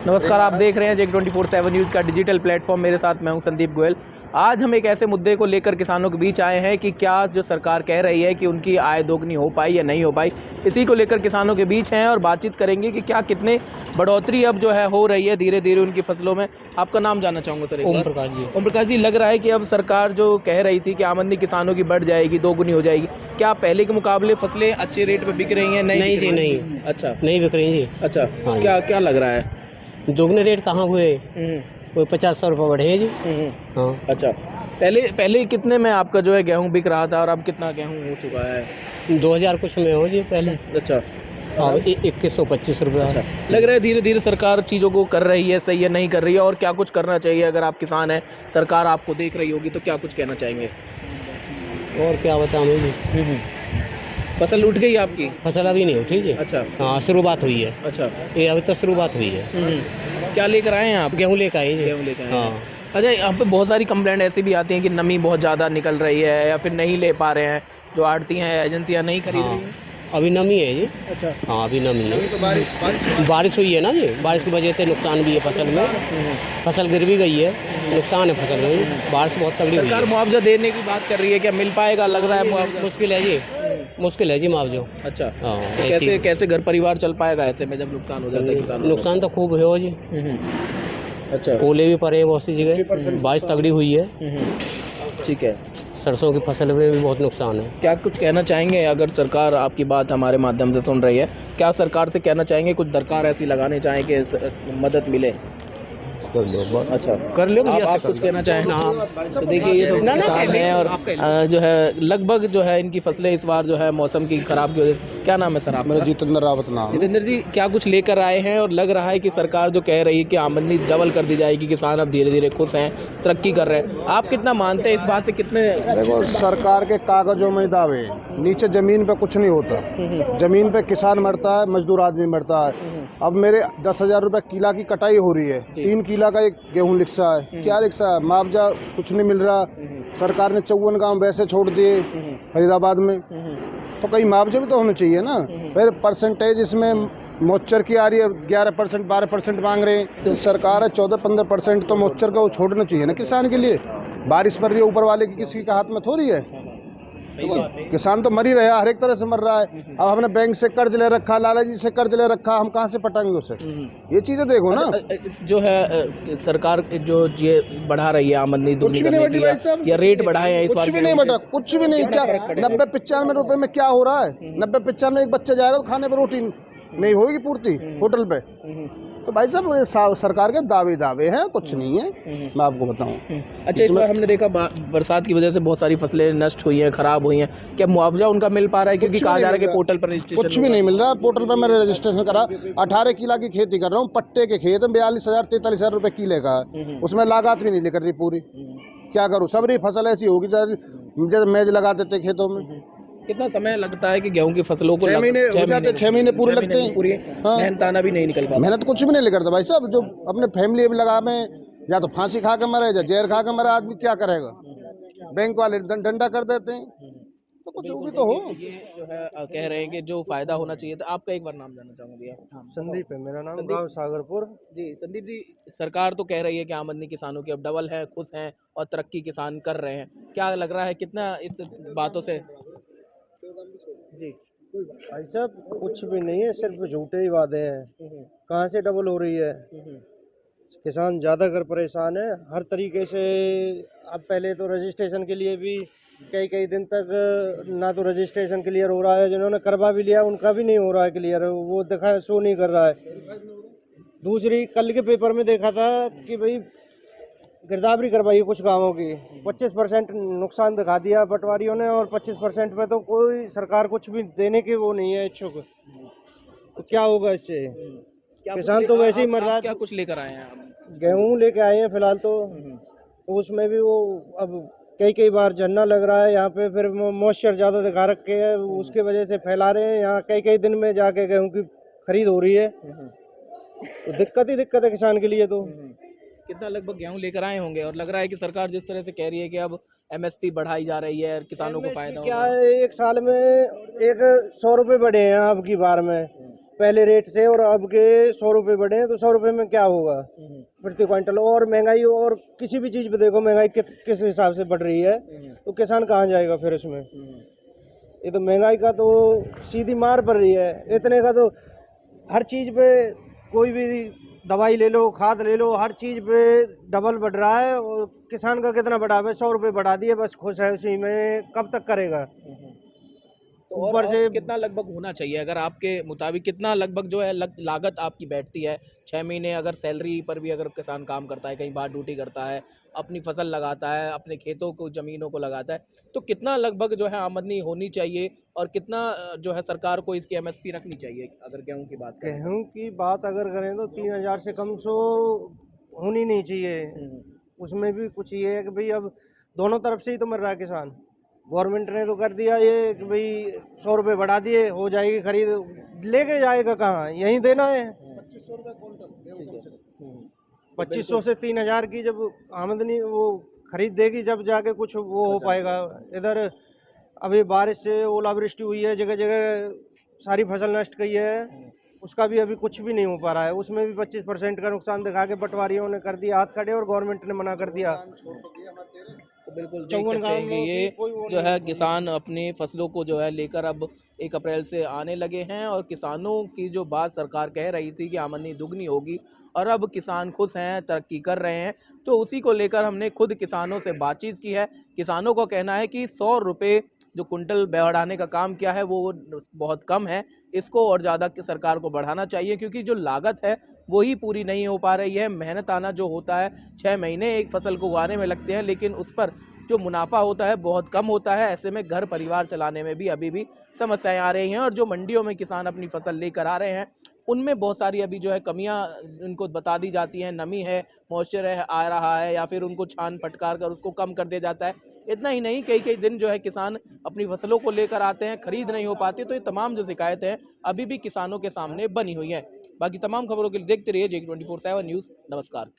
नमस्कार, आप देख रहे हैं जेक 24/7 न्यूज़ का डिजिटल प्लेटफॉर्म। मेरे साथ मैं हूं संदीप गोयल। आज हम एक ऐसे मुद्दे को लेकर किसानों के बीच आए हैं कि क्या जो सरकार कह रही है कि उनकी आय दोगुनी हो पाई या नहीं हो पाई, इसी को लेकर किसानों के बीच हैं और बातचीत करेंगे कि क्या कितने बढ़ोतरी अब जो है हो रही है धीरे धीरे उनकी फसलों में। आपका नाम जानना चाहूँगा सर। ओम प्रकाश जी। ओम प्रकाश जी, लग रहा है कि अब सरकार जो कह रही थी कि आमदनी किसानों की बढ़ जाएगी, दोगुनी हो जाएगी, क्या पहले के मुकाबले फसलें अच्छे रेट पर बिक रही हैं? नहीं जी, नहीं। अच्छा, नहीं बिक रही जी। अच्छा। हाँ क्या क्या लग रहा है? दोगुने रेट कहाँ हुए? कोई 50-100 रुपये बढ़े हैं जी। हाँ। अच्छा, पहले कितने में आपका जो है गेहूं बिक रहा था और अब कितना गेहूं हो चुका है? 2000 कुछ में हो जी पहले। अच्छा। हाँ, 2125 रुपये। अच्छा, लग रहा है धीरे धीरे सरकार चीज़ों को कर रही है, सही है, नहीं कर रही है, और क्या कुछ करना चाहिए? अगर आप किसान हैं, सरकार आपको देख रही होगी, तो क्या कुछ कहना चाहेंगे? और क्या बताऊँ जी। फसल उठ गई आपकी? फसल अभी नहीं उठी जी। अच्छा। हाँ, शुरुआत हुई है। अच्छा। ये अभी तो शुरुआत हुई है। क्या लेकर आए हैं आप? गेहूँ लेकर आए जी। गेहूँ लेकर आए हैं। हाँ। अच्छा, यहाँ पे बहुत सारी कंप्लेंट ऐसी भी आती हैं कि नमी बहुत ज़्यादा निकल रही है या फिर नहीं ले पा रहे हैं, जो आड़ती हैं, एजेंसियाँ नहीं खरीद रही हैं। अभी नमी है जी। अच्छा। हाँ, अभी नमी है। तो बारिश हुई है ना जी। बारिश की वजह से नुकसान भी है फसल में। फसल गिर भी गई है, नुकसान है फसल में। बारिश बहुत तगड़ी हुई सरकार है। मुआवजा देने की बात कर रही है, क्या मिल पाएगा? लग रहा है मुआवजा मुश्किल है जी। मुश्किल है जी मुआवजा। अच्छा। हाँ, तो कैसे घर परिवार चल पाएगा ऐसे में जब नुकसान हो जाता है किसानों का? नुकसान तो खूब है जी। अच्छा। ओले भी पड़े हैं बहुत सी जगह, बारिश तगड़ी हुई है। ठीक है। सरसों की फसल में भी बहुत नुकसान है। क्या कुछ कहना चाहेंगे? अगर सरकार आपकी बात हमारे माध्यम से सुन रही है, क्या सरकार से कहना चाहेंगे कुछ दरकार ऐसी लगाने चाहें कि मदद मिले? अच्छा, कर लो। आप कुछ कहना चाहें? तो देखिए, ये तो किसान है और जो है लगभग जो है इनकी फसलें इस बार जो है मौसम की खराब की वजह से। क्या नाम है सर आपका? मेरा जितेंद्र रावत नाम है। जितेंद्र जी, क्या कुछ लेकर आए हैं? और लग रहा है कि सरकार जो कह रही है कि आमदनी डबल कर दी जाएगी, किसान अब धीरे धीरे खुश हैं, तरक्की कर रहे हैं, आप कितना मानते हैं इस बात से? कितने? देखो, सरकार के कागजों में दावे, नीचे जमीन पे कुछ नहीं होता। जमीन पे किसान मरता है, मजदूर आदमी मरता है। अब मेरे 10,000 रुपये किला की कटाई हो रही है, 3 किला का एक गेहूं लिखसा है। क्या लिखसा है? मुआवजा कुछ नहीं मिल रहा। सरकार ने 54 गांव वैसे छोड़ दिए फरीदाबाद में, तो कहीं मुआवजे भी तो होने चाहिए ना। फिर परसेंटेज इसमें मॉइस्चर की आ रही है, 11%, 12% मांग रहे हैं। तो सरकार है 14-15% तो मॉइस्चर का वो छोड़ना चाहिए ना किसान के लिए। बारिश पड़ रही है ऊपर वाले की, किसी के हाथ में थोड़ी है। तो किसान तो मर ही रहा है, हर एक तरह से मर रहा है। अब हमने बैंक से कर्ज ले रखा, लाला जी से कर्ज ले रखा, हम कहाँ से पटाएंगे उसे? ये चीजें देखो ना। जो है सरकार जो ये बढ़ा रही है आमदनी कुछ भी नहीं बढ़ी भाई साहब, या रेट बढ़ाए हैं इस बार? कुछ भी नहीं बढ़ा, कुछ भी नहीं। क्या 90-95 रुपए में क्या हो रहा है? 90-95 एक बच्चा जाएगा तो खाने पर रोटी नहीं होगी पूर्ति होटल पे। तो भाई साहब, ये सरकार के दावे हैं, कुछ नहीं है। मैं आपको बताऊं। अच्छा, इस बार हमने देखा बरसात की वजह से बहुत सारी फसलें नष्ट हुई हैं, खराब हुई हैं, क्या मुआवजा उनका मिल पा रहा है? क्योंकि कहा जा रहा है कि पोर्टल पर कुछ भी नहीं मिल रहा। पोर्टल पर मैंने रजिस्ट्रेशन करा, 18 किला की खेती कर रहा हूँ, पट्टे के खेत में 42,000-43,000 रुपये किले का है। उसमें लागत भी नहीं निकल रही पूरी। क्या करूँ? सब रही फसल ऐसी होगी जैसे मेज लगा देते खेतों में। कितना समय लगता है कि गेहूं की फसलों को? 6 महीने हो जाते, 6 महीने पूरे लगते हैं। पूरी हाँ। मेहनताना भी नहीं निकल पाता। मेहनत कुछ भी नहीं निकलता भाई साहब। जो अपने फैमिली में लगा में, या तो फांसी खा के मरे या जहर खा के मरे, आदमी क्या करेगा? बैंक वाले डंडा कर देते हैं, तो कुछ भी तो हो। ये जो है कह रहे हैं कि जो फायदा होना चाहिए था। आपका एक बार नाम जानना चाहूंगा भैया। संदीप है मेरा नाम, संदीप। गांव सागरपुर। जी संदीप जी, सरकार तो कह रही है कि आमदनी किसानों की अब डबल है, खुश हैं और तरक्की किसान कर रहे हैं। क्या लग रहा है कितना इस बातों से? जी। भाई साहब, कुछ भी नहीं है, सिर्फ झूठे ही वादे हैं। कहाँ से डबल हो रही है? किसान ज़्यादा कर परेशान है हर तरीके से। अब पहले तो रजिस्ट्रेशन के लिए भी कई दिन तक ना तो रजिस्ट्रेशन क्लियर हो रहा है, जिन्होंने करवा भी लिया उनका भी नहीं हो रहा है क्लियर, वो दिखा शो नहीं कर रहा है। दूसरी, कल के पेपर में देखा था कि भाई गिरदावरी करवाई कुछ गांवों की, 25% नुकसान दिखा दिया पटवारियों ने, और 25% पे तो कोई सरकार कुछ भी देने के वो नहीं है इच्छुक। तो क्या होगा इससे? किसान तो वैसे ही मर रहा है। क्या कुछ लेकर आए हैं आप? गेहूं लेके आए हैं फिलहाल तो उसमें भी वो अब कई बार झरना लग रहा है यहाँ पे, फिर मॉइस्चर ज़्यादा दिखा रखे है, उसके वजह से फैला रहे हैं। यहाँ कई दिन में जाके गेहूं की खरीद हो रही है, तो दिक्कत है किसान के लिए। तो कितना लगभग गेहूं लेकर आए होंगे? और लग रहा है कि सरकार जिस तरह से कह रही है कि अब एमएसपी बढ़ाई जा रही है, किसानों को फायदा क्या होगा। है, एक साल में 100 रुपये बढ़े हैं अब की बार में। पहले रेट से और अब के 100 रुपये बढ़े हैं, तो 100 रुपये में क्या होगा प्रति क्विंटल। और महंगाई, और किसी भी चीज़ पे देखो महंगाई किस हिसाब से बढ़ रही है, तो किसान कहाँ जाएगा फिर इसमें। ये तो महंगाई का तो सीधी मार पड़ रही है। इतने का तो हर चीज़ पे, कोई भी दवाई ले लो, खाद ले लो, हर चीज़ पे डबल बढ़ रहा है। और किसान का कितना बढ़ा है? 100 रुपये बढ़ा दिए, बस खुश है उसी में। कब तक करेगा? तो ऊपर से कितना लगभग होना चाहिए, अगर आपके मुताबिक कितना लगभग जो है लागत आपकी बैठती है 6 महीने? अगर सैलरी पर भी अगर किसान काम करता है, कहीं बाहर ड्यूटी करता है, अपनी फसल लगाता है, अपने खेतों को, ज़मीनों को लगाता है, तो कितना लगभग जो है आमदनी होनी चाहिए? और कितना जो है सरकार को इसकी एमएसपी रखनी चाहिए अगर गेहूं की बात करें? गेहूँ की बात अगर करें तो 3,000 से कम सो होनी नहीं चाहिए। उसमें भी कुछ ये है कि भाई अब दोनों तरफ से ही तो मर रहा है किसान। गवर्नमेंट ने तो कर दिया ये कि भाई 100 रुपये बढ़ा दिए, हो जाएगी खरीद, लेके जाएगा कहाँ? यहीं देना है। 2500 रुपये क्विंटल। 2500 से 3,000 की जब आमदनी वो खरीद देगी, जब जाके कुछ वो हो पाएगा। इधर अभी बारिश से ओलावृष्टि हुई है, जगह जगह सारी फसल नष्ट गई है। उसका भी अभी कुछ भी नहीं हो पा रहा है। उसमें भी 25% का नुकसान दिखा के पटवारियों ने कर दिया हाथ खड़े, और गवर्नमेंट ने मना कर दिया। तो बिल्कुल देख 54 सकते हैं कि गाँव ये की कोई वो जो नहीं है है। किसान अपनी फसलों को जो है लेकर अब 1 अप्रैल से आने लगे हैं, और किसानों की जो बात सरकार कह रही थी कि आमदनी दुगनी होगी, और अब किसान खुश हैं, तरक्की कर रहे हैं, तो उसी को लेकर हमने खुद किसानों से बातचीत की है। किसानों का कहना है कि 100 रुपये जो कुंटल बढ़ाने का काम किया है वो बहुत कम है, इसको और ज़्यादा सरकार को बढ़ाना चाहिए, क्योंकि जो लागत है वही पूरी नहीं हो पा रही है। मेहनत आना जो होता है, 6 महीने एक फसल को उगाने में लगते हैं, लेकिन उस पर जो मुनाफा होता है बहुत कम होता है। ऐसे में घर परिवार चलाने में भी अभी भी समस्याएं आ रही हैं, और जो मंडियों में किसान अपनी फसल लेकर आ रहे हैं उनमें बहुत सारी अभी जो है कमियां उनको बता दी जाती हैं। नमी है, मॉइस्चर है आ रहा है, या फिर उनको छान फटकार कर उसको कम कर दिया जाता है। इतना ही नहीं, कई कई दिन जो है किसान अपनी फसलों को लेकर आते हैं, खरीद नहीं हो पाती। तो ये तमाम जो शिकायतें हैं अभी भी किसानों के सामने बनी हुई हैं। बाकी तमाम खबरों के लिए देखते रहिए J24/7 न्यूज़। नमस्कार।